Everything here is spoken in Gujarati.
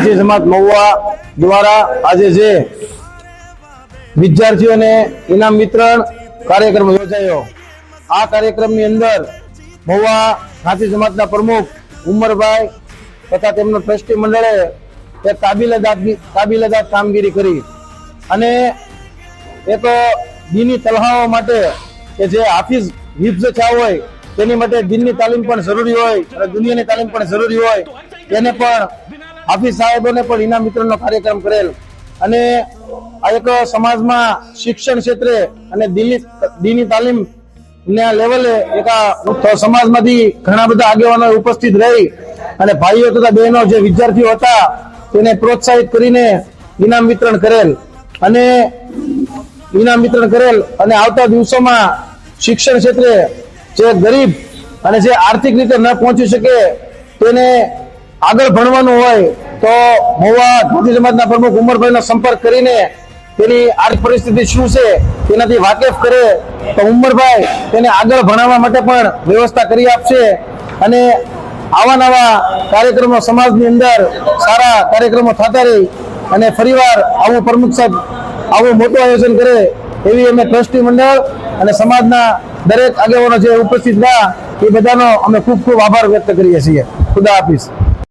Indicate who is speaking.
Speaker 1: ઘાસી સમાજ મહુવા દ્વારા આજે જે વિદ્યાર્થીઓને ઇનામ વિતરણ કાર્યક્રમ યોજાયો, આ કાર્યક્રમની અંદર મહુવા ઘાસી સમાજના પ્રમુખ ઉમરભાઈ તથા તેમનો ટ્રસ્ટી મંડળે એક કાબિલેદાદ કામગીરી કરી અને એ તો દીની તલહાઓ માટે કે જે હાફિઝ હિફ્ઝ થયા હોય તેની માટે દીનની તાલીમ પણ જરૂરી હોય અને દુનિયાની તાલીમ પણ જરૂરી હોય, તેને પણ હાફિઝ સાહેબોને પણ ઇનામ વિતરણનો કાર્યક્રમ કરેલ અને આ એક સમાજમાં શિક્ષણ ક્ષેત્રે અને દીની તાલીમ ના લેવલે એક સમાજમાંથી ઘણા બધા આગેવાનો ઉપસ્થિત રહી અને ભાઈઓ તથા બહેનો જે વિદ્યાર્થીઓ હતા તેને પ્રોત્સાહિત કરીને ઇનામ વિતરણ કરેલ અને આવતા દિવસોમાં શિક્ષણ ક્ષેત્રે જે ગરીબ અને જે આર્થિક રીતે ન પહોંચી શકે તેને આગળ ભણવાનું હોય તો મહુવા ઘાસી સમાજના પ્રમુખ ઉમરભાઈનો સંપર્ક કરીને તેની આર્થિક પરિસ્થિતિ શું છે તેનાથી વાકેફ કરે તો ઉમરભાઈ તેને આગળ ભણાવવા માટે પણ વ્યવસ્થા કરી આપશે અને આવા નવા કાર્યક્રમો સમાજની અંદર સારા કાર્યક્રમો થતા રહી અને ફરીવાર આવું પ્રમુખ સાહેબ આવું મોટું આયોજન કરે એવી અમે ટ્રસ્ટી મંડળ અને સમાજના દરેક આગેવાનો જે ઉપસ્થિત રહ્યા એ બધાનો અમે ખૂબ ખૂબ આભાર વ્યક્ત કરીએ છીએ. ખુદા હાફિઝ.